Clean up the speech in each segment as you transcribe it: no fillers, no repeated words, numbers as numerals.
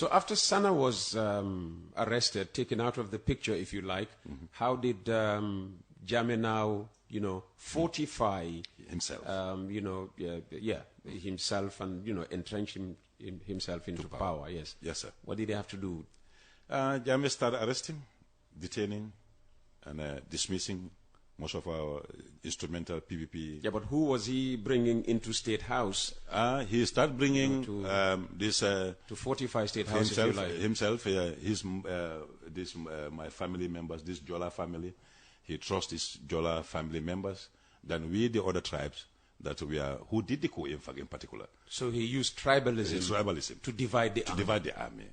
So after Sana was arrested, taken out of the picture, if you like, how did Jammeh now, fortify himself? Himself and, entrench himself into power. Yes. Yes, sir. What did he have to do? Jammeh started arresting, detaining, and dismissing most of our instrumental PVP. Yeah, but who was he bringing into State House? He started bringing to fortify State House, himself. if you like. Himself, my family members, this Jola family. He trusts his Jola family members. Then we, the other tribes that we are, who did the coup, in fact, in particular. So he used tribalism, to divide the army.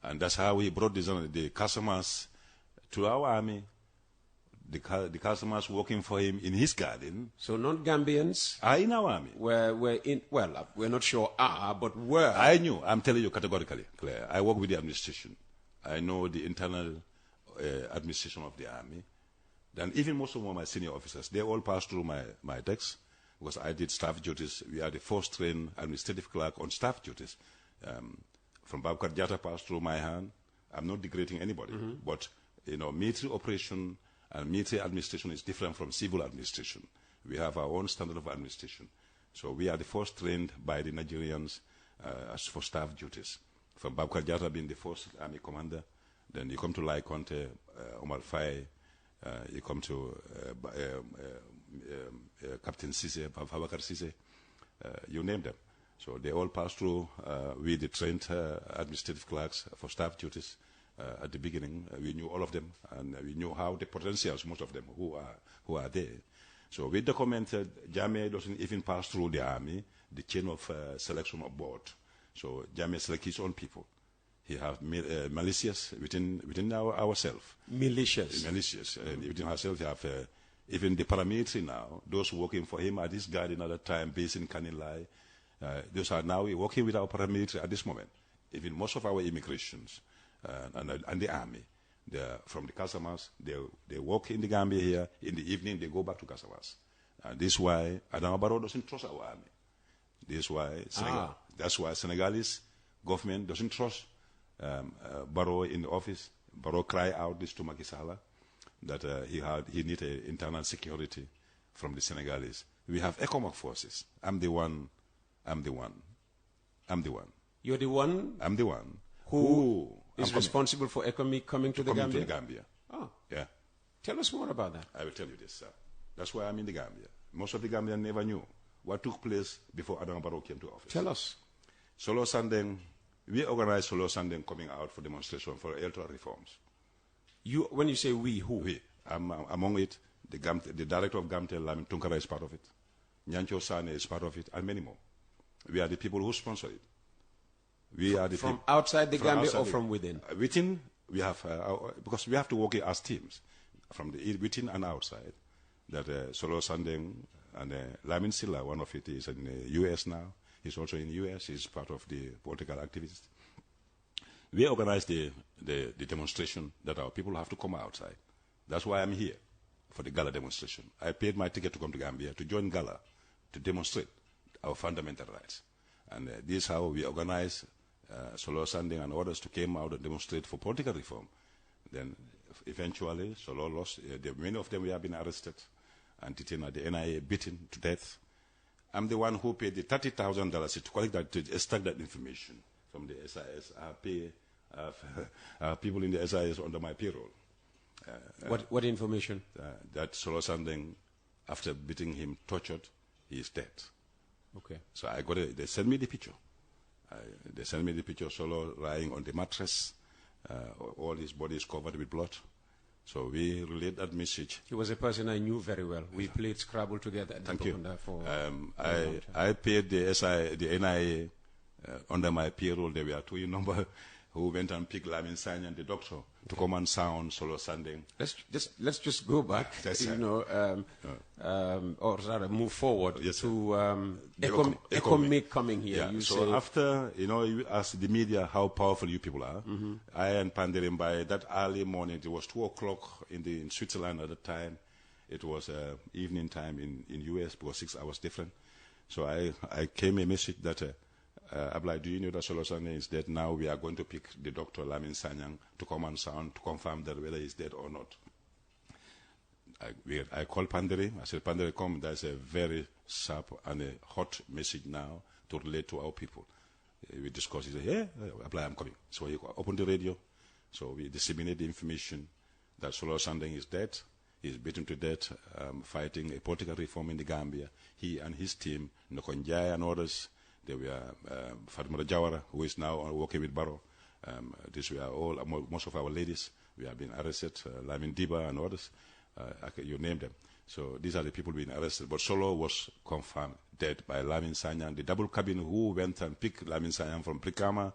And that's how he brought the Casamas to our army. The Casamas working for him in his garden. So non-Gambians are in our army. We're not sure but were. I knew. I'm telling you categorically, Claire. I work with the administration. I know the internal administration of the army. Then even most of my senior officers, they all passed through my decks because I did staff duties. We are the first trained administrative clerk on staff duties. From Babkar Jata passed through my hand. I'm not degrading anybody, but military operation and military administration is different from civil administration. We have our own standard of administration. So we are the first trained by the Nigerians as for staff duties. From Babkar Jata being the first army commander, then you come to Lai Conte, Omar Faye, you come to Captain Sise, Babakar Sise, you name them. So they all pass through with the trained administrative clerks for staff duties. At the beginning, we knew all of them, and we knew how the potentials, most of them, who are there. So we documented, Jammeh doesn't even pass through the army, the chain of selection of board. So Jammeh selects his own people. He has militias within ourselves. Militias. And within ourselves, we have even the paramilitary now, those working for him at this garden at that time, based in Kanilai. Those are now working with our paramilitary at this moment. Even most of our immigrations. And the army, from the Casamas, they work in the Gambia here. In the evening, they go back to Casamas. And this is why Adama Barrow doesn't trust our army. This is why that's why Senegalese government doesn't trust Barrow in the office. Barrow cried out this to Macky Sall that he needed internal security from the Senegalese. We have economic forces. I'm the one. You're the one? I'm the one. Who is responsible for economic coming to the Gambia? To the Gambia. Oh. Yeah. Tell us more about that. I will tell you this, sir. That's why I'm in the Gambia. Most of the Gambians never knew what took place before Adama Barrow came to office. Tell us. Solo Sandeng, we organized Solo Sandeng coming out for demonstration for electoral reforms. When you say we, who? We. Among it, the director of Gamtel, Lamin Tunkara, is part of it. Nyancho Sane is part of it, and many more. We are the people who sponsor it. We are the from outside the Gambia or from within? Within, we have, because we have to work as teams, from within and outside. That Solo Sandeng and Lamin Silla, one of it is in the U.S. now. He's also in the U.S. He's part of the political activists. We organized the demonstration that our people have to come outside. That's why I'm here, for the gala demonstration. I paid my ticket to come to Gambia to join gala, to demonstrate our fundamental rights. And this is how we organize Solo Sandeng and others to come out and demonstrate for political reform. Then eventually Solo lost. Many of them have been arrested and detained at the NIA, beaten to death. I'm the one who paid the $30,000 to collect that, to extract that information from the SIS. I have people in the SIS under my payroll. What information? That Solo Sandeng, after beating him, tortured, he is dead. Okay. So I got they sent me the picture. They sent me the picture of Solo lying on the mattress. All his body is covered with blood. So we relayed that message. He was a person I knew very well. We played Scrabble together. Thank you. I paid the NIA under my payroll. There were two number who went and picked Lamin Sane and the doctor to come and sound Solo Sandeng. Let's just go back, or rather move forward to economic coming here. Yeah. So after, as the media, how powerful you people are, I and Panderim, by that early morning, it was 2 o'clock in Switzerland at the time. It was evening time in US, because 6 hours different. So I came a message that Abla, do you know that Solo Sandeng is dead? Now we are going to pick the doctor, Lamin Sanyang, to come and sound to confirm that whether he's dead or not. I called Pandere. I said, Pandere, come. There's a very sharp and a hot message now to relate to our people. We discussed. He said, yeah, Abla, I'm coming. So he opened the radio. So we disseminated the information that Solo Sandeng is dead. He's beaten to death, fighting a political reform in the Gambia. He and his team, Nokonjai and others, they were Fatima Jawara, who is now working with Barrow. These were all, most of our ladies. We have been arrested, Lamin Diba and others. You name them. So these are the people being arrested. But Solo was confirmed dead by Lamin Sanyang, the double cabin who went and picked Lamin Sanyang from Prikama,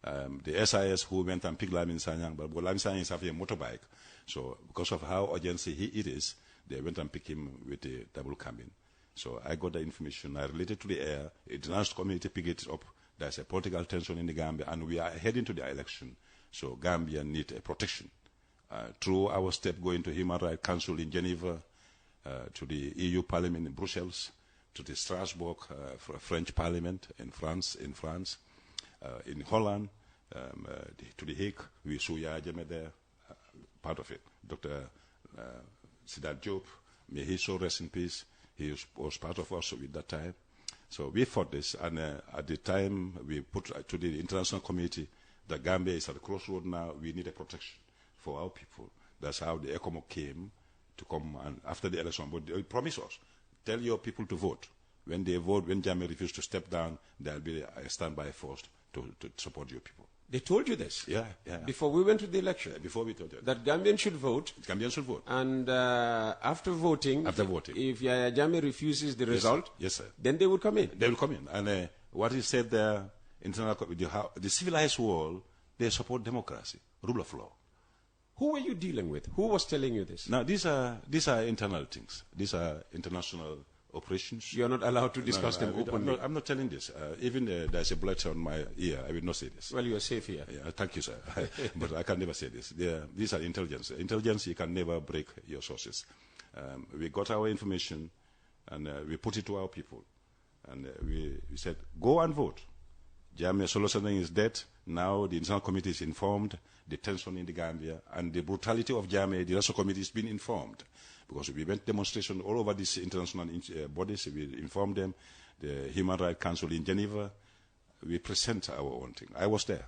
the SIS who went and picked Lamin Sanyang. But Lamin Sanyang is having a motorbike. So because of how urgency it is, they went and picked him with the double cabin. So I got the information. I related to the air. The international community picked it up. There's a political tension in the Gambia, and we are heading to the election. So Gambia need a protection. Through our step going to Human Rights Council in Geneva, to the EU Parliament in Brussels, to the Strasbourg French Parliament in France, in Holland, to the Hague, we saw Yahya Jammeh there, part of it. Dr. Siddharth Job, may he so rest in peace. He was part of us at that time. So we fought this, and at the time we put to the international community that Gambia is at a crossroad now. We need a protection for our people. That's how the ECOMOG came to come and after the election. But they promised us, tell your people to vote. When they vote, when Jammeh refused to step down, there'll be a standby force to support your people. They told you this? Yeah. Before we went to the election? Before we told you. That Gambians should vote? Gambians should vote. And after voting, if Yahya Jammeh refuses the result, yes, sir. Then they would come in? They will come in. And what he said there, the civilized world, they support democracy, rule of law. Who were you dealing with? Who was telling you this? Now, these are internal things. These are international operations. You are not allowed to discuss them openly. I'm not telling this. Even there's a blood on my ear. I will not say this. Well, you are safe here. Yeah, thank you, sir. But I can never say this. These are intelligence. Intelligence, you can never break your sources. We got our information, and we put it to our people. And we said, go and vote. Jammeh Solo Sandeng is dead. Now the international committee is informed. The tension in the Gambia and the brutality of Jammeh, the national committee has been informed. Because we went demonstration all over these international bodies. We informed them. The Human Rights Council in Geneva. We present our own thing. I was there.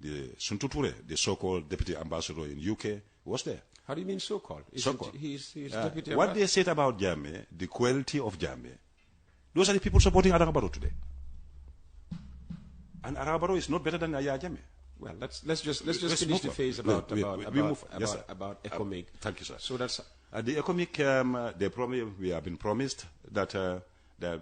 The Suntu Ture, the so-called deputy ambassador in UK, was there. How do you mean so-called? So-called. He's deputy what they said about Jammeh, the quality of Jammeh, those are the people supporting Adama Barrow today. And Adama Barrow is not better than Yahya Jammeh. Well, let's just finish the phase about ECOMIG. Thank you, sir. So that's the ECOMIG. We have been promised that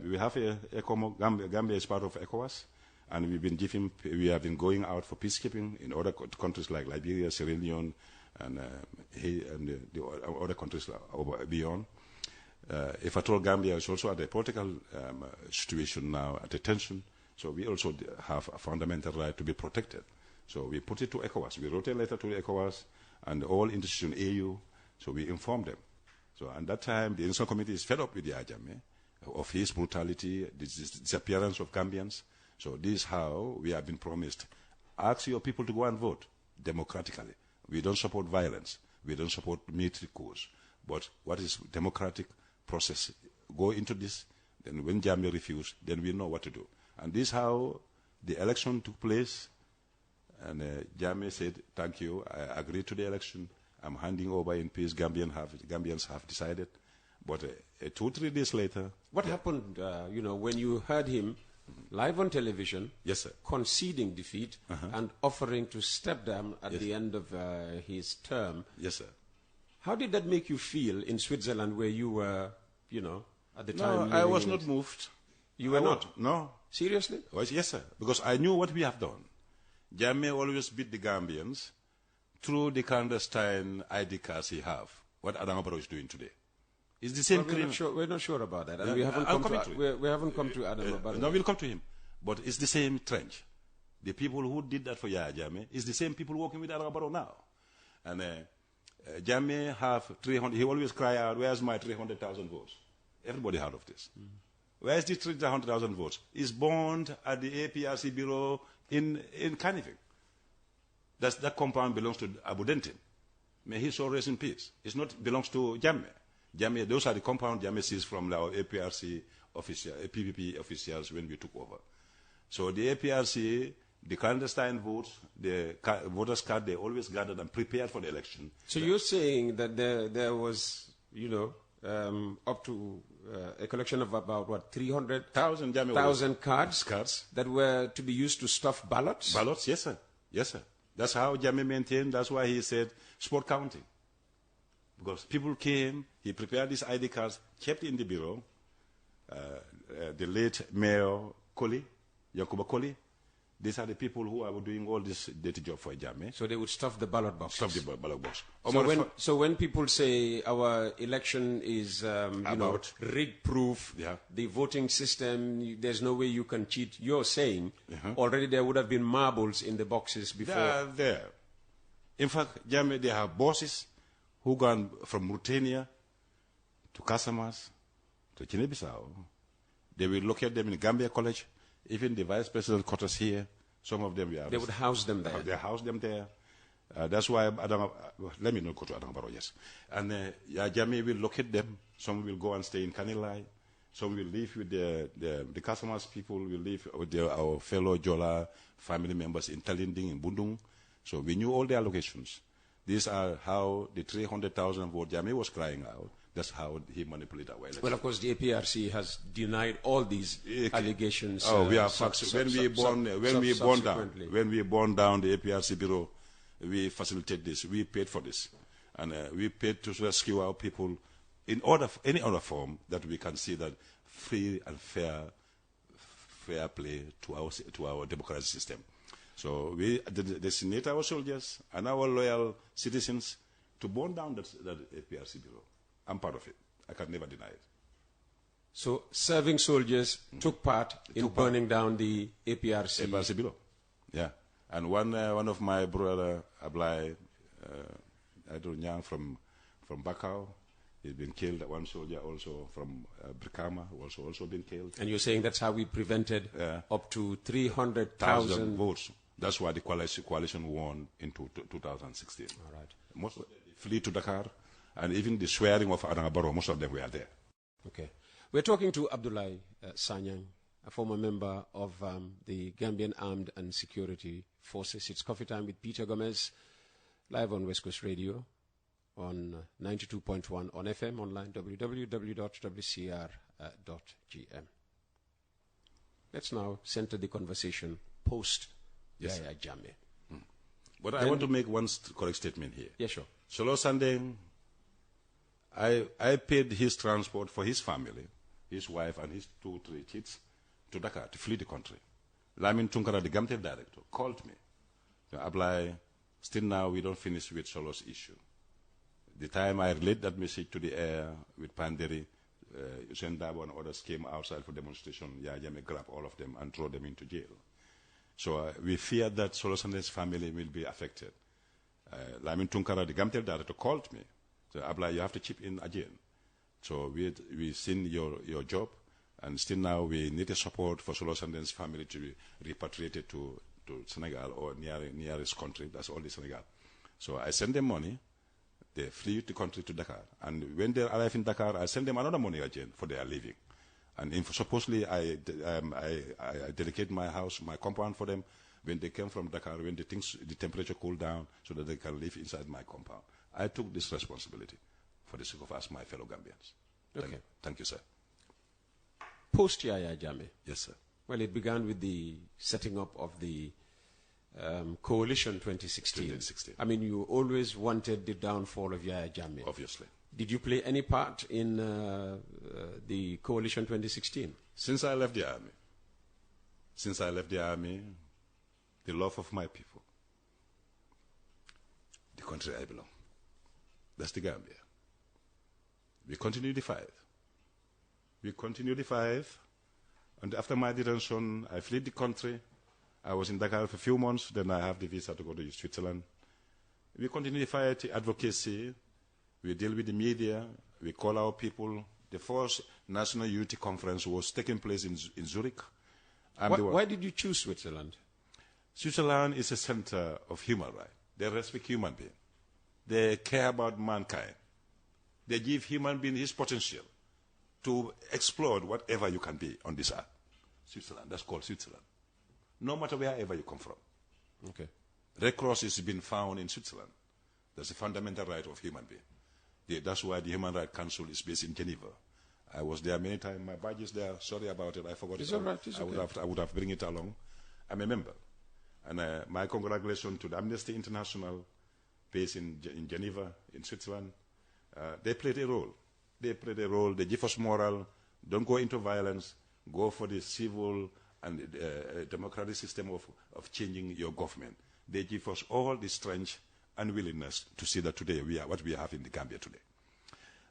we have Gambia is part of ECOWAS, and we have been going out for peacekeeping in other countries like Liberia, Sierra Leone, and the other countries beyond. If at all, Gambia is also at a political situation now, at a tension, so we also have a fundamental right to be protected. So we put it to ECOWAS. We wrote a letter to the ECOWAS and all institutions, AU, so we informed them. So at that time, the international committee is fed up with Yahya Jammeh, of his brutality, the disappearance of Gambians. So this is how we have been promised. Ask your people to go and vote democratically. We don't support violence. We don't support military coups. But what is democratic process? Go into this. Then when Jammeh refused, then we know what to do. And this is how the election took place. And Jammeh said, thank you, I agreed to the election. I'm handing over in peace. Gambians have decided. But 2-3 days later... What happened, when you heard him live on television, yes, sir, conceding defeat and offering to step down at the end of his term? Yes, sir. How did that make you feel in Switzerland where you were, at the time? No, I was not moved. You were not? No. Seriously? Yes, sir. Because I knew what we have done. Jammeh always beat the Gambians through the clandestine ID cards he have. What Adama Barrow is doing today. It's the same we're not sure about that. And we haven't come to Adama Barrow. No, we'll come to him. But it's the same trench. The people who did that for Yahya Jammeh is the same people working with Adama Barrow now. And Jammeh have 300. He always cry out, where's my 300,000 votes? Everybody heard of this. Where is the 300,000 votes? It's bond at the APRC bureau in Caniving. That compound belongs to Abu Dentin. May his soul rest in peace. It belongs to Jammeh. Jammeh, those are the compound Jammeh seized from our APRC PPP officials when we took over. So the APRC, the clandestine votes, the voters' card, they always gathered and prepared for the election. So you're saying that there was, up to a collection of about, what, 300,000 cards that were to be used to stuff ballots? Ballots, yes, sir. Yes, sir. That's how Jammeh maintained. That's why he said sport counting. Because people came, he prepared these ID cards, kept in the bureau. The late Mayor Koli, Yakuba Koli, these are the people who are doing all this dirty job for Jammeh. So they would stuff the ballot box. Stuff the ballot box. So when people say our election is rig-proof, the voting system, there's no way you can cheat, you're saying already there would have been marbles in the boxes before. They are there. In fact, Jammeh, they have bosses who gone from Mauritania to Casamas to Guinea-Bissau. They will locate them in Gambia College. Even the vice president quarters here, some of them they would house them there. They house them there. That's why let me not go to Adama Barrow, yes. And Jammeh will locate them. Some will go and stay in Kanilai. Some will live with the customers. People will live with our fellow Jola family members in Talinding, in Bundung. So we knew all their locations. These are how the 300,000 vote Jammeh was crying out. That's how he manipulated our election. Well, of course, the APRC has denied all these allegations. Oh, we are facts. When we burned down the APRC bureau, we facilitated this. We paid for this, and we paid to rescue our people in any other form that we can see that free and fair play to our democratic system. So we designate our soldiers and our loyal citizens to burn down that APRC bureau. I'm part of it. I can never deny it. So serving soldiers took part in burning down the APRC bureau. Yeah. And one of my brother, Ablai, from Bakau, he's been killed. One soldier also from Brikama, also been killed. And you're saying that's how we prevented up to 300,000 votes. That's why the coalition won in 2016. All right. Most of them flee to Dakar. And even the swearing of Adama Barrow, most of them were there. Okay. We're talking to Abdoulaye Sanyang, a former member of the Gambian Armed and Security Forces. It's Coffee Time with Peter Gomez, live on West Coast Radio on 92.1 on FM, online www.wcr.gm. Let's now center the conversation post Yahya Jammeh. But I want to make one correct statement here. Yeah, sure. Solo Sunday, I paid his transport for his family, his wife and his 2-3 kids to Dakar to flee the country. Lamin Tunkara, the Gambian director, called me. Ablai, still now we don't finish with Solo's issue. The time I relayed that message to the air with Panderi, Usain Dabo and others came outside for demonstration. Yahya Jammeh grabbed all of them and threw them into jail. So we fear that Solo Sunday's family will be affected. Lamin Tunkara, the Gambian director, called me. So, Abla, you have to chip in again. So we've seen your job, and still now we need a support for Solo Sunday's family to be repatriated to Senegal or nearest country. That's only Senegal. So I send them money. They flee the country to Dakar. And when they arrive in Dakar, I send them another money again for their living. And supposedly I dedicate my house, my compound for them when they came from Dakar, when the temperature cooled down so that they can live inside my compound. I took this responsibility for the sake of us, my fellow Gambians. Okay. Thank you, sir. Post Yahya Jammeh. Yes, sir. Well, it began with the setting up of the Coalition 2016. I mean, you always wanted the downfall of Yahya Jammeh. Obviously. Did you play any part in the Coalition 2016? Since I left the army, the love of my people, the country I belong, that's the Gambia. We continue the fight. And after my detention, I fled the country. I was in Dakar for a few months. Then I have the visa to go to Switzerland. We continue the fight, advocacy. We deal with the media. We call our people. The National Unity Conference was taking place in Zurich. Why did you choose Switzerland? Switzerland is a center of human rights. They respect human beings. They care about mankind. They give human being his potential to explore whatever you can be on this earth. Switzerland, that's called Switzerland. No matter wherever you come from. Okay. Red Cross is been found in Switzerland. That's a fundamental right of human being. That's why the Human Rights Council is based in Geneva. I was there many times. My badge is there. Sorry about it. I forgot it's it. All right. It's okay. I would have bring it along. I'm a member. And my congratulations to the Amnesty International based in Geneva, in Switzerland. They played a role. They played a role. They give us moral. Don't go into violence. Go for the civil and democratic system of changing your government. They give us all the strength and willingness to see that today we are what we have in the Gambia today.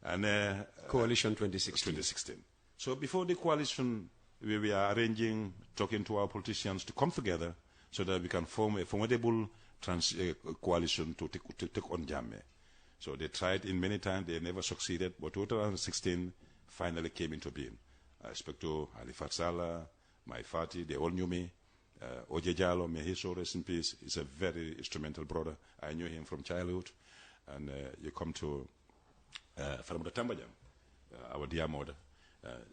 And Coalition 2016. So before the coalition, we were arranging, talking to our politicians to come together so that we can form a formidable coalition to take on Jammeh. So they tried in many times, they never succeeded, but 2016 finally came into being. I spoke to Ali Fatsala, my Fati, they all knew me. Oje Jallow, may he so rest in peace, is a very instrumental brother. I knew him from childhood. And you come to Faramata Tambajang, our dear mother.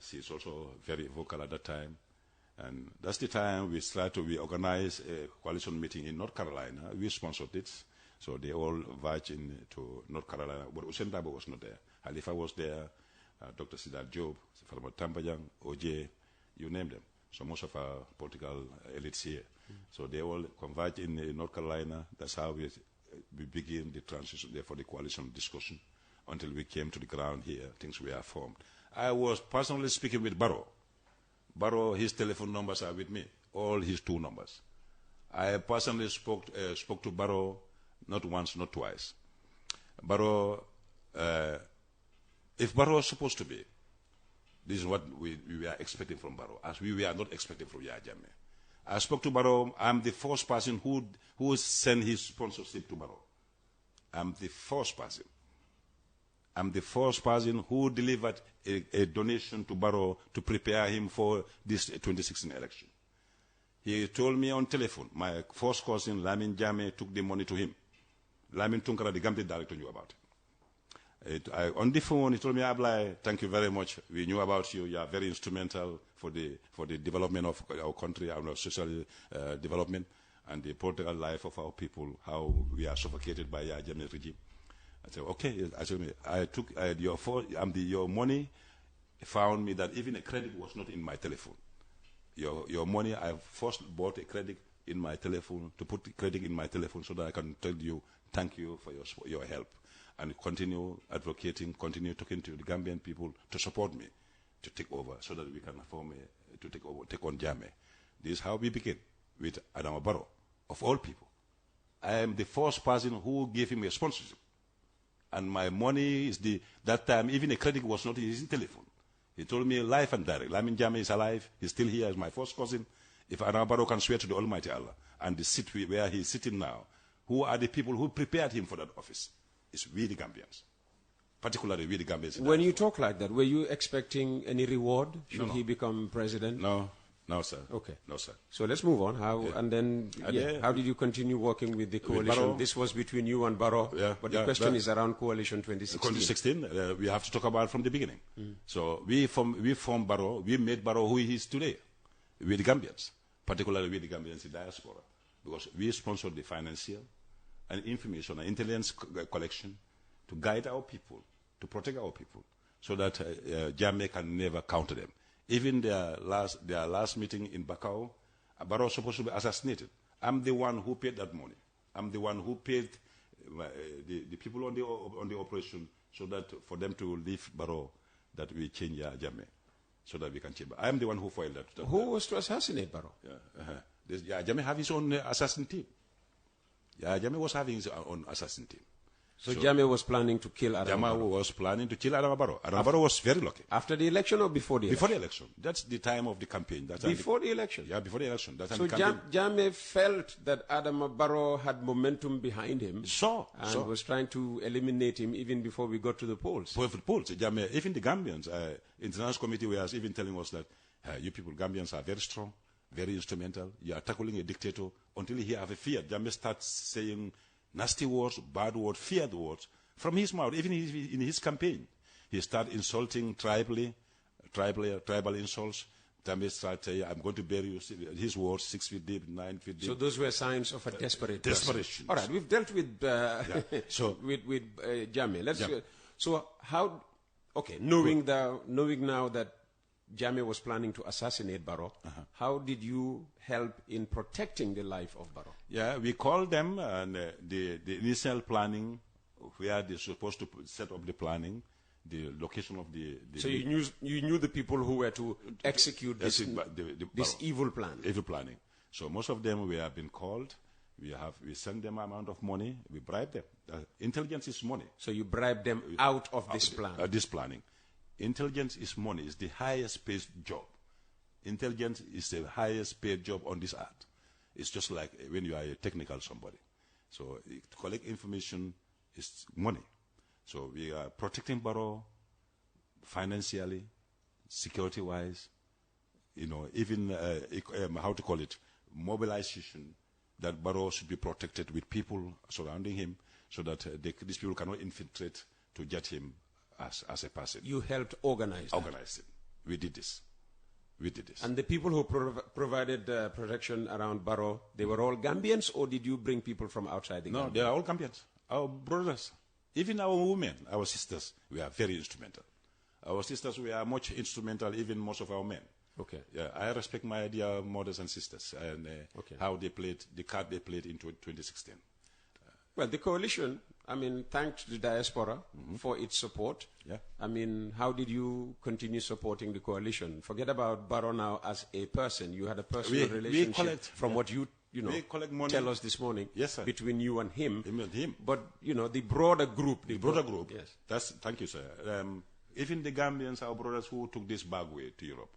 She's also very vocal at that time. And that's the time we organized a coalition meeting in North Carolina. We sponsored it. So they all marched to North Carolina. But Usain Dabo was not there. Halifa was there. Dr. Siddharth Job, Faramata Tambajang, OJ, you name them. So most of our political elites here. So they all converged in North Carolina. That's how we begin the transition there for the coalition discussion until we came to the ground here. Things were formed. I was personally speaking with Barrow. Barrow, his telephone numbers are with me, all his 2 numbers. I personally spoke to Barrow not once, not twice. Barrow, if Barrow was supposed to be, this is what we were expecting from Barrow, as we were not expecting from Yahya Jammeh. I spoke to Barrow. I'm the first person who sent his sponsorship to Barrow. I'm the first person. I'm the first person who delivered a donation to Barrow to prepare him for this 2016 election. He told me on telephone, my first cousin, Lamin Jammeh, took the money to him. Lamin Tunkara, the Gambian director, knew about it. On the phone, he told me, Ablai, thank you very much. We knew about you. You are very instrumental for the development of our country, our social development, and the political life of our people, how we are suffocated by Yahya Jammeh regime. I said, okay. I took your money found me that even a credit was not in my telephone. Your money, I first bought a credit in my telephone, to put the credit in my telephone so that I can tell you, thank you for your help. And continue advocating, continue talking to the Gambian people to support me to take over so that we can take on Jammeh. This is how we begin with Adama Barrow, of all people. I am the first person who gave him a sponsorship. And my money is that time, even a credit was not in his telephone. He told me live and direct. Lamin Jammeh is alive. He's still here as my first cousin. If Adama Barrow can swear to the Almighty Allah and the seat where he's sitting now, who are the people who prepared him for that office? It's we the Gambians, particularly we the Gambians. When you talk like that, were you expecting any reward should he become president? No, sir. Okay. No, sir. So let's move on. And then, how did you continue working with the coalition? This was between you and Barrow, but the question is around Coalition 2016. 2016, we have to talk about from the beginning. So we formed Barrow, we made Barrow who he is today, with the Gambians, particularly with the Gambians in diaspora, because we sponsored the financial and information and intelligence collection to guide our people, to protect our people, so that Jammeh can never counter them. Even their last meeting in Bakau, Barrow was supposed to be assassinated. I'm the one who paid that money. I'm the one who paid the people on the operation so that for them to leave Barrow, that we change Jammeh, so that we can change. I am the one who foiled that. Who was to assassinate Barrow? Jammeh have his own assassin team. Jammeh was having his own assassin team. So Jammeh was planning to kill Adama Jammeh Barrow. was planning to kill Adama Barrow. Adama Barrow was very lucky. After the election or before the election? Before the election. That's the time of the campaign. Before the election? Yeah, before the election. That's so Jammeh felt that Adama Barrow had momentum behind him and was trying to eliminate him even before we got to the polls. Before the polls, Jammeh, even the Gambians, international committee was even telling us that you people, Gambians, are very strong, very instrumental. You are tackling a dictator until he have a fear. Jammeh starts saying nasty words, bad words, feared words from his mouth. Even in his campaign, he started insulting tribal insults. Jammeh started saying, I'm going to bury you, his words, 6 feet deep, 9 feet deep. So those were signs of a desperation. All right, we've dealt with with Jammeh. So how, okay, knowing now that Jammeh was planning to assassinate Barrow, how did you help in protecting the life of Barrow? Yeah, we called them, and the initial planning, where they're supposed to set up the planning, the location of the so you knew the people who were to execute this evil plan. Evil planning. So most of them we have been called. We send them amount of money. We bribe them. Intelligence is money. So you bribe them out of this plan. This planning. Intelligence is money. It's the highest paid job. Intelligence is the highest paid job on this earth. It's just like when you are a technical somebody. So to collect information is money. So we are protecting Barrow financially, security-wise, even how to call it, mobilization, that Barrow should be protected with people surrounding him so that these people cannot infiltrate to get him as a person. You helped organize it. We did this. And the people who provided protection around Barrow, they were all Gambians, or did you bring people from outside the Gambia? No, they are all Gambians. Our brothers, even our women, our sisters, we are very instrumental. Our sisters, we are much instrumental, even most of our men. Okay. Yeah, I respect my dear mothers and sisters and how they played, the card they played in 2016. Well, the coalition, thanked the diaspora for its support. Yeah. How did you continue supporting the coalition? Forget about Barrow now as a person. You had a personal relationship from what you tell us this morning. Yes, sir. Between you and him. Him. But, the broader group. The broader group. Yes. Thank you, sir. Even the Gambians, our brothers who took this bagway to Europe,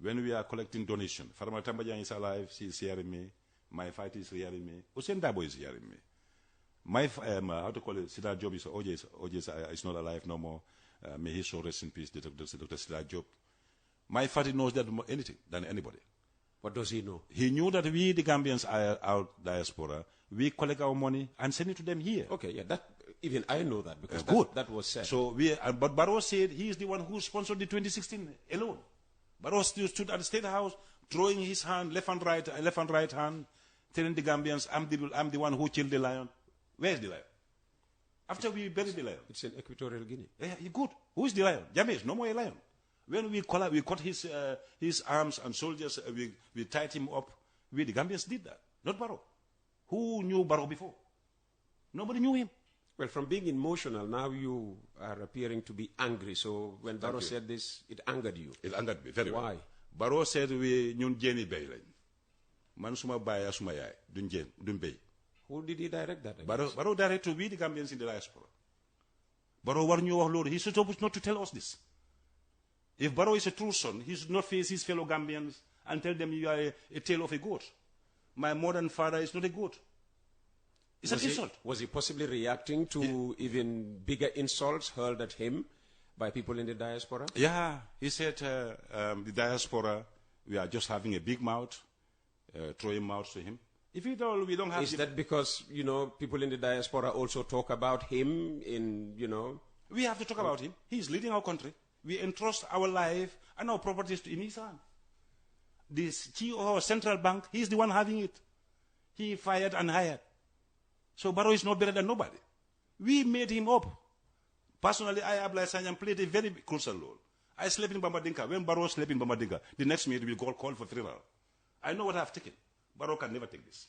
when we are collecting donation, Farmer Tambajan is alive, she is hearing me. My fight is hearing me. Hussein Dabo is hearing me. My, how to call it, Sidar Job is, OJ is not alive no more. May he so rest in peace, Dr. Sidar Job. My father knows that more anything than anybody. What does he know? He knew that we, the Gambians, are our diaspora. We collect our money and send it to them here. Okay, yeah, even I know that because that was said. So but Barrow said he is the one who sponsored the 2016 alone. Barrow stood at the State House, throwing his hand left and right hand, telling the Gambians, I'm the one who killed the lion. Where is the lion? After we buried the lion. It's in Equatorial Guinea. Yeah, good. Who is the lion? Jammeh is no more a lion. When we cut his arms and soldiers, we tied him up. We, the Gambians, did that. Not Barrow. Who knew Barrow before? Nobody knew him. Well, from being emotional, now you are appearing to be angry. So when Barrow said this, it angered you. It angered me very well. Why? Barrow said we ñun jéeni bay lañ. Man suma baay suma yaay duñ bay. Who did he direct that against? Barrow directed to we the Gambians in the diaspora. Barrow war ñu wax loolu. He's supposed not to tell us this. If Barrow is a true son, he should not face his fellow Gambians and tell them you are a tail of a goat. My modern father is not a goat. It's an insult. Was he possibly reacting to even bigger insults hurled at him by people in the diaspora? Yeah, he said the diaspora, we are just having a big mouth, throwing mouths to him. If we don't have... Is that because, people in the diaspora also talk about him in, We have to talk about him. He's leading our country. We entrust our life and our properties in his hand. The chief of our central bank, he's the one having it. He fired and hired. So Barrow is not better than nobody. We made him up. Personally, I, Ablaye Sanyang, played a very crucial role. I slept in Bambadinka. When Barrow slept in Bambadinka, the next minute we call for funeral. I know what I have taken. Barrow can never take this.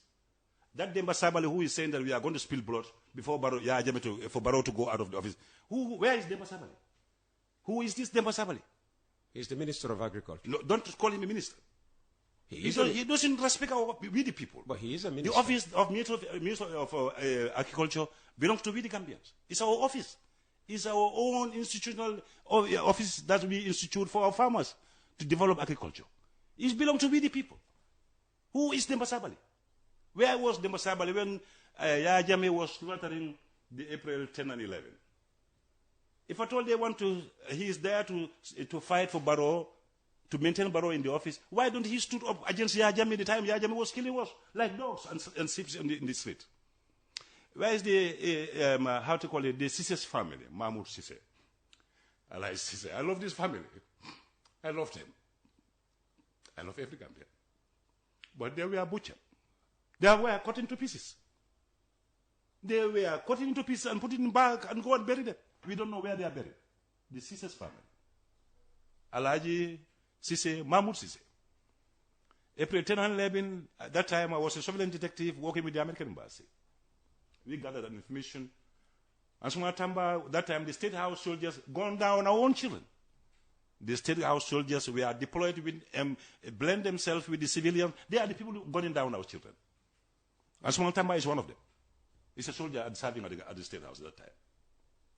That Demba Sabali who is saying that we are going to spill blood before Barrow, for Barrow to go out of the office. Where is Demba Sabali? Who is this Demba Sabali? He's the Minister of Agriculture. No, don't call him a minister. He doesn't respect we the people. But he is a minister. The office of Minister of Agriculture belongs to we the Gambians. It's our office. It's our own institutional office that we institute for our farmers to develop agriculture. It belongs to we the people. Who is Demba Sabali? Where was Demba Sabali when Yahya Jammeh was slaughtering the April 10 and 11? If at all they want to, he is there to fight for Barrow, to maintain Barrow in the office, why don't he stood up against Yahya Jammeh the time Yahya Jammeh was killing us like dogs and sheep in the street? Where is the, how to call it, the Sisse's family, Mahmoud Sisse? I like Sisse. I love this family. I love them. I love every Gambian. But they were butchered. They were cut into pieces. They were cut into pieces and put it in bag and go and bury them. We don't know where they are buried. The Sisse's family. Alaji Sisse, Mahmoud Sisse. April 10 and 11, at that time I was a surveillance detective working with the American Embassy. We gathered that information. And Sumatamba, that time the State House soldiers gunned down our own children. The State House soldiers were deployed with, blend themselves with the civilians. They are the people gunning down our children. And Sumatamba is one of them. He's a soldier serving at the State House at that time.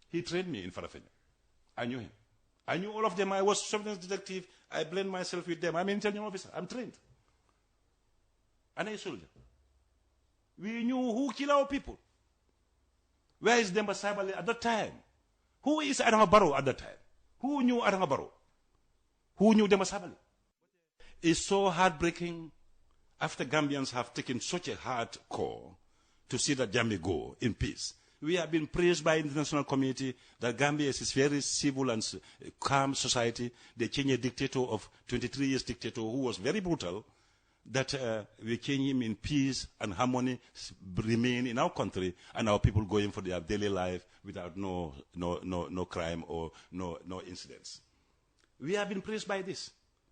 He trained me in Farafenya. I knew him. I knew all of them. I was a surveillance detective. I blend myself with them. I'm an intelligence officer. I'm trained. And I'm a soldier. We knew who killed our people. Where is Demba Sabali at that time? Who is Adama Barrow at that time? Who knew Adama Barrow? Who knew Demba Sabali? It's so heartbreaking after Gambians have taken such a hard call to see that Jammeh go in peace. We have been praised by the international community that Gambia is a very civil and calm society. They changed a dictator of 23 years dictator who was very brutal, that we change him in peace and harmony, remain in our country, and our people going for their daily life without no crime or no incidents. We have been praised by this.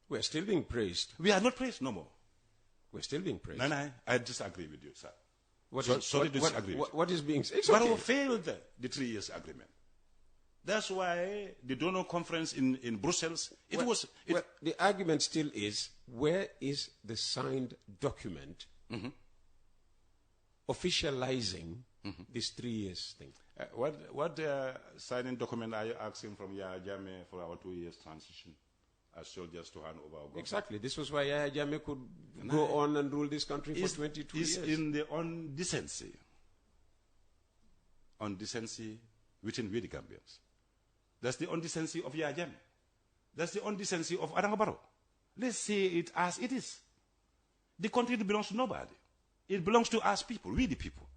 We're still being praised. We are not praised no more. We're still being praised. No, I disagree with you, sir. What is being said? Barrow failed the 3 years agreement. That's why the donor conference in Brussels, the argument still is, where is the signed document officializing this 3 years thing? What signing document are you asking from Yahya Jammeh for our 2 years transition as soldiers to hand over our government? Exactly. This was why Yahya Jammeh could go on and rule this country for 22 years. It's in the undecency within we the Gambians. That's the undecency of Yahya Jammeh. That's the undecency of Adama Barrow. Let's say it as it is. The country belongs to nobody. It belongs to us people, we the people.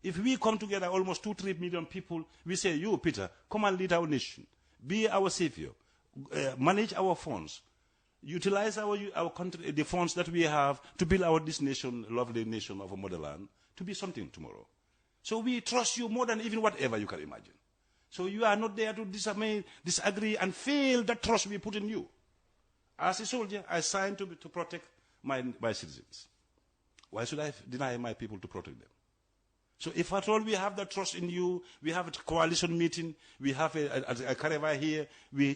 If we come together, almost 2-3 million people, we say, you, Peter, come and lead our nation. Be our savior. Manage our funds. Utilize our country, the funds that we have to build this nation, lovely nation of a motherland, to be something tomorrow. So we trust you more than even whatever you can imagine. So you are not there to disagree and fail that trust we put in you. As a soldier, I signed to protect my citizens. Why should I deny my people to protect them? So if at all we have that trust in you, we have a coalition meeting, we have a caravan here,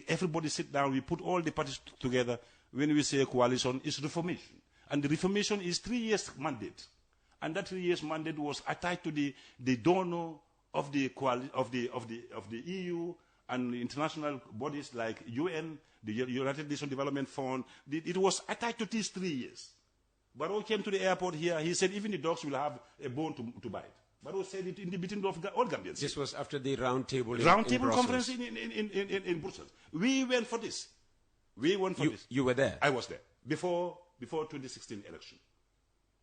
everybody sit down, we put all the parties together. When we say coalition, it's reformation. And the reformation is 3 years mandate. And that 3 years mandate was attached to the donor of the EU and international bodies like UN, the United Nations Development Fund. It was attached to these 3 years. Barrow came to the airport here. He said even the dogs will have a bone to bite. Barrow said it in the meeting of all Gambians. This was after the round table conference in Brussels. We went for this. You were there? I was there. Before 2016 election.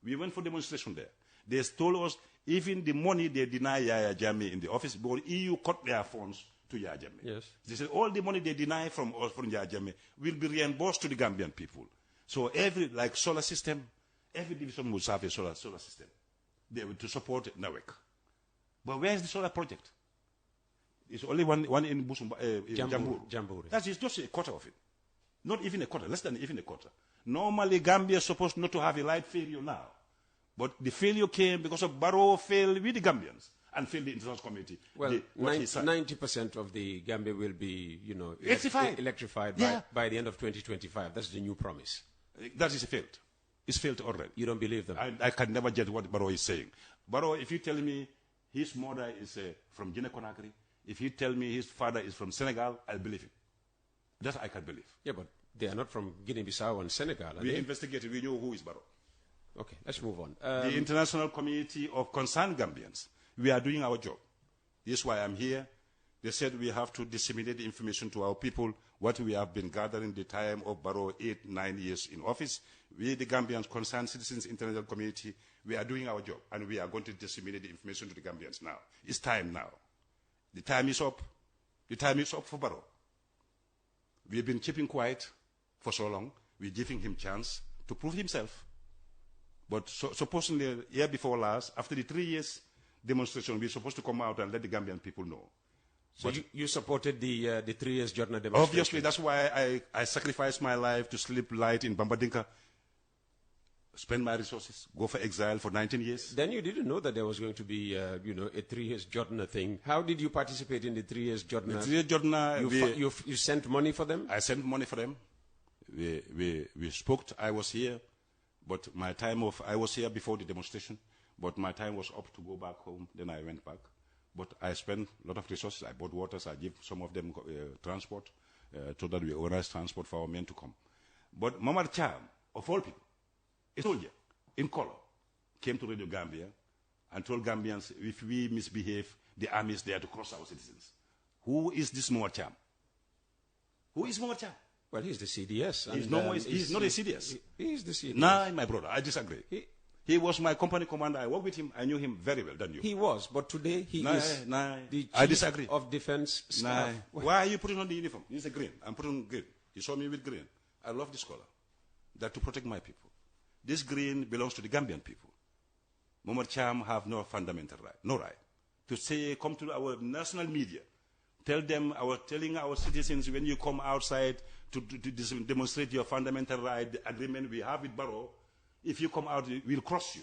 We went for demonstration there. They told us even the money they deny Yahya Jammeh in the office, because EU cut their funds to Yahya Jammeh. Yes. They said all the money they deny from Yahya Jammeh will be reimbursed to the Gambian people. So like solar system, every division will have a solar system. They were to support NAWEC. But where is the solar project? It's only one in Jamburi. That is just a quarter of it. Not even a quarter, less than even a quarter. Normally, Gambia is supposed not to have a light failure now. But the failure came because of Barrow failed with the Gambians and failed the international community. Well, 90% of the Gambia will be, electrified by the end of 2025. That's the new promise. That is a failed. It's failed already. You don't believe them? I can never get what Barrow is saying. Barrow, if you tell me his mother is from Guinea-Conakry, if you tell me his father is from Senegal, I'll believe him. That I can believe. Yeah, but they are not from Guinea-Bissau and Senegal, are We they? investigated. We know who is Barrow. Okay, let's move on. The international community of concerned Gambians, we are doing our job. This is why I'm here. They said we have to disseminate the information to our people, what we have been gathering the time of Barrow 8-9 years in office. We, the Gambians, concerned citizens, international community, we are doing our job, and we are going to disseminate the information to the Gambians now. It's time now. The time is up. The time is up for Barrow. We have been keeping quiet for so long. We're giving him chance to prove himself. But supposedly, year before last, after the 3 years demonstration, we're supposed to come out and let the Gambian people know. So you supported the 3 years Jotna demonstration? Obviously, that's why I sacrificed my life to sleep light in Bambadinka, spend my resources, go for exile for 19 years. Then you didn't know that there was going to be, a 3 years Jotna thing. How did you participate in the 3 years Jotna? The 3 years Jotna, you sent money for them? I sent money for them. We spoke. I was here, but my time of I was here before the demonstration, but my time was up to go back home. Then I went back. But I spent a lot of resources. I bought waters. I give some of them transport, so that we organize transport for our men to come. But Mamad Cham, of all people, a soldier in color, came to Radio Gambia and told Gambians, if we misbehave, the army is there to cross our citizens. Who is this Mamad Cham? Who is Mamad Cham? Well, he's the CDS. He's not a CDS. He's the CDS. Nah, my brother, I disagree. He was my company commander. I worked with him. I knew him very well than you. He was, but today he is the I disagree. chief of defense staff. Why are you putting on the uniform? He's a green. I'm putting on green. You saw me with green. I love this color. That to protect my people. This green belongs to the Gambian people. Momar Cham have no fundamental right, no right to say, come to our national media, telling our citizens when you come outside to demonstrate your fundamental right, the agreement we have with Barrow. If you come out, we'll cross you.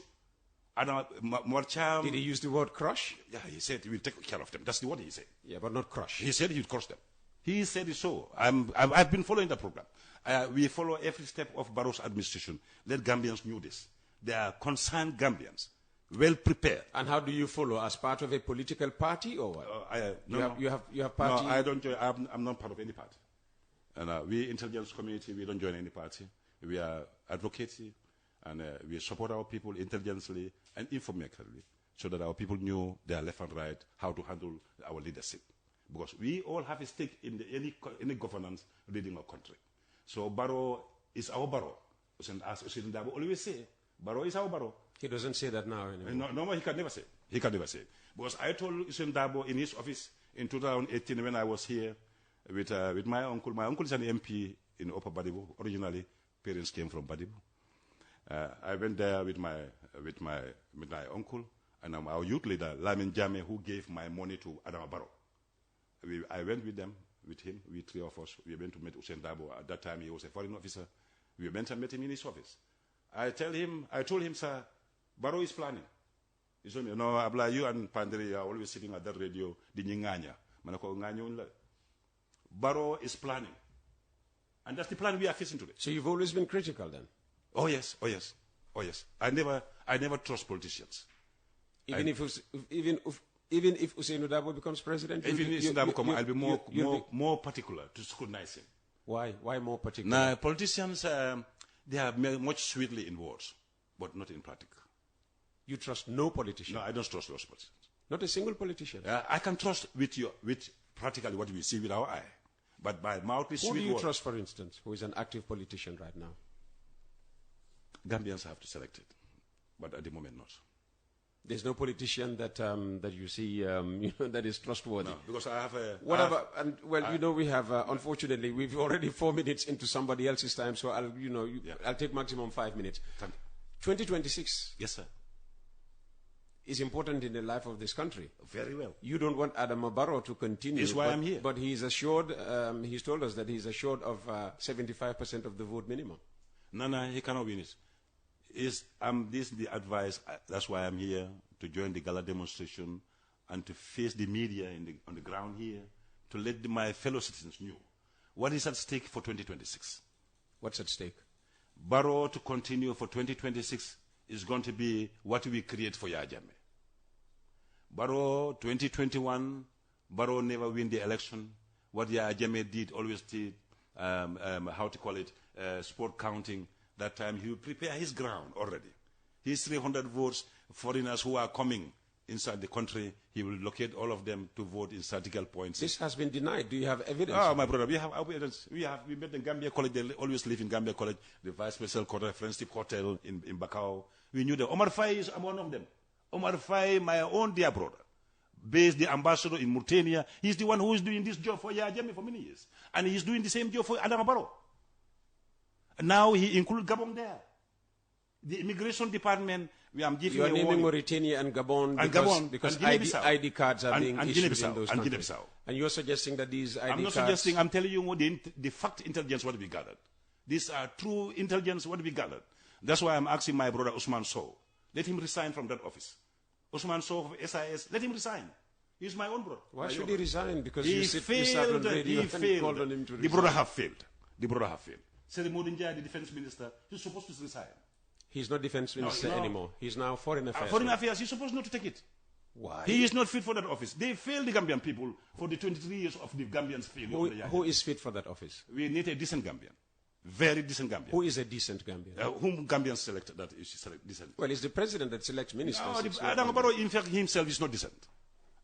Did he use the word crush? Yeah, he said he will take care of them. That's the word he said. Yeah, but not crush. He said he would cross them. He said it so. I've been following the program. We follow every step of Barrow's administration. Let Gambians know this. They are concerned Gambians, well prepared. And how do you follow? As part of a political party or what? You have party? No, I don't join. I'm not part of any party. And we intelligence community, we don't join any party. We are advocacy. And we support our people intelligently and informatically so that our people knew their left and right, how to handle our leadership. Because we all have a stake in any governance leading our country. So Barrow is our Barrow. As President Dabo always say, Barrow is our Barrow. He doesn't say that now anymore. No, he can never say. He can never say. Because I told President Dabo in his office in 2018 when I was here with my uncle. My uncle is an MP in Upper Badibu. Originally, parents came from Badibu. I went there with my uncle and our youth leader, Yahya Jammeh, who gave my money to Adama Barrow. I went with him, we three of us. We went to meet Hussein Dabo. At that time, he was a foreign officer. We went and met him in his office. I told him, sir, Barrow is planning. He told me, no, Abla, you and Pandere are always sitting at that radio, the Nyinganya. Barrow is planning. And that's the plan we are facing today. So you've always been critical then? Oh yes. I never trust politicians. Even if Hussein Dabo becomes president, if Hussein Dabo comes, I'll be more particular to scrutinize him. Why? Why more particular? Now, politicians, they are much sweetly in words, but not in practice. You trust no politician? No, I don't trust those politicians. Not a single politician? I can trust with practically what we see with our eye, but by mouth is sweet. Who do you trust, for instance, who is an active politician right now? Gambians have to select it, but at the moment not. There's no politician that you see that is trustworthy. No, because I have a we have unfortunately we've already 4 minutes into somebody else's time, so I'll take maximum 5 minutes. 2026. Yes, sir. Is important in the life of this country. Very well. You don't want Adama Barrow to continue. That's why I'm here. But he's assured. He's told us that he's assured of 75% of the vote minimum. No, he cannot win it. This is the advice. That's why I'm here, to join the gala demonstration and to face the media on the ground here, to let my fellow citizens know what is at stake for 2026. What's at stake? Barrow to continue for 2026 is going to be what we create for Yahya Jammeh. Barrow 2021, Barrow never win the election. What Yahya Jammeh did, always did, sport counting. That time he will prepare his ground already. His 300 votes, foreigners who are coming inside the country, he will locate all of them to vote in strategical points. This has been denied. Do you have evidence? Oh, my brother, we have evidence. We met in Gambia College. They always live in Gambia College. The Vice President Friendship Hotel in Bakau. We knew them. Omar Faye is one of them. Omar Faye, my own dear brother, based the ambassador in Mauritania. He's the one who is doing this job for Yahya Jammeh for many years. And he's doing the same job for Adama Barrow. And now he included Gabon there. The immigration department, I'm giving you are naming Mauritania and Gabon because ID cards are being issued in those countries. And you're suggesting that these ID cards... I'm not suggesting, I'm telling you the fact intelligence what we gathered. These are true intelligence what we gathered. That's why I'm asking my brother Usman Sow. Let him resign from that office. Usman Sow of SIS, let him resign. He's my own brother. Why should he resign? Because he failed. Called on him to resign. The brother have failed. The brother have failed. Seri Modinjai, the defense minister, he's supposed to resign. He's not defense minister anymore. He's now foreign affairs. Foreign affairs, he's supposed not to take it. Why? He is not fit for that office. They failed the Gambian people for the 23 years of the Gambians failure. Who is fit for that office? We need a decent Gambian. Very decent Gambian. Who is a decent Gambian? Whom Gambians select that is decent. Well, it's the president that selects ministers. No, Adama Barrow, in fact, himself is not decent.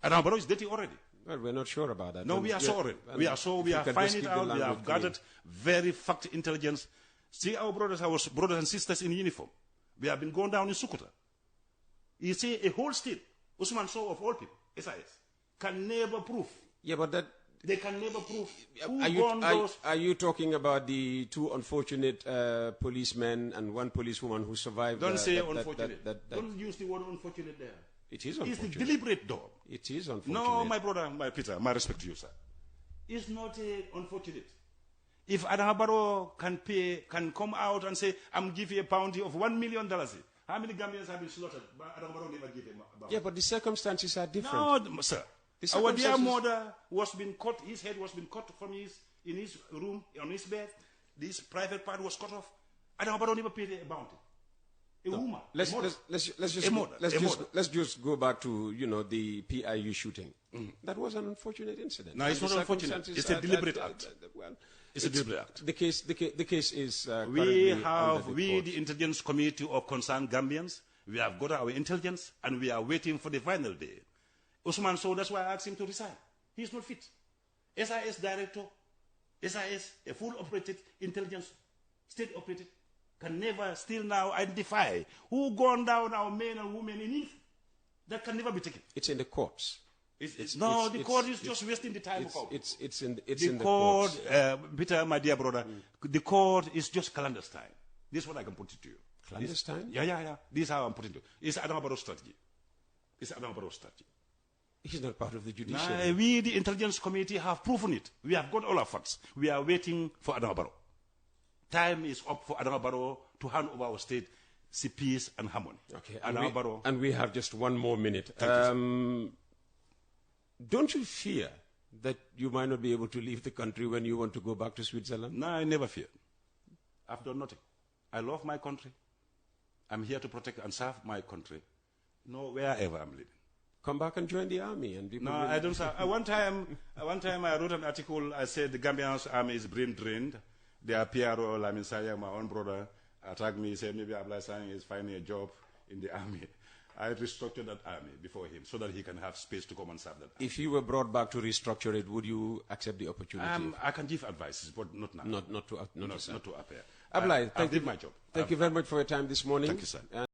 Adama Barrow is dirty already. Well, we're not sure about that. No, we are sorry. We are finding it out. We have gathered very fact intelligence. See our brothers and sisters in uniform. We have been going down in Sukuta. You see, a whole state, Usman Sow of all people, SIS, can never prove. Yeah, but that... They can never prove. Are you talking about the two unfortunate policemen and one policewoman who survived? Don't say unfortunate. Don't use the word unfortunate there. It is unfortunate. It's the deliberate door. It is unfortunate. No, my brother, my Peter, my respect to you, sir. It's not unfortunate. If Adama Barrow can come out and say, I'm giving you a bounty of $1 million, how many Gambians have been slaughtered? Adama Barrow never gave him a bounty. Yeah, but the circumstances are different. No, sir. Our dear mother was been cut, his head was been cut from in his room, on his bed. This private part was cut off. Adama Barrow never paid a bounty. A woman. Let's just go back to the PIU shooting. That was an unfortunate incident. No, it's not unfortunate. It's a deliberate act. It's a deliberate act. The case is. We, the intelligence committee of concerned Gambians, we have got our intelligence and we are waiting for the final day. Usman Sow, that's why I asked him to resign. He's not fit. SIS director, SIS, a full operated intelligence, state operated, can never still now identify who gone down our men and women in it. That can never be taken. It's in the courts. The court is just wasting the time of our people. It's in the court. Peter, my dear brother, the court is just clandestine. This is what I can put it to you. Clandestine? Yeah. This is how I'm putting it to you. It's Adama Barrow's strategy. It's Adama Barrow's strategy. He's not part of the judiciary. We, the intelligence committee, have proven it. We have got all our facts. We are waiting for Adama Barrow. Time is up for Adama Barrow to hand over our state, peace and harmony. Okay, Adama Barrow. And we have just one more minute. Don't you fear that you might not be able to leave the country when you want to go back to Switzerland? No, I never fear. I've done nothing. I love my country. I'm here to protect and serve my country. No, wherever I'm living. Come back and join the army. And people I don't. One time I wrote an article. I said the Gambian army is brain drained. Their PRO, Lamin Saya, my own brother, attacked me. He said maybe Abla Sang is finding a job in the army. I restructured that army before him so that he can have space to come and serve that army. If you were brought back to restructure it, would you accept the opportunity? I can give advices, but not now. Not to appear. Not to appear. Ablai, I did my job. Thank you very much for your time this morning. Thank you, sir.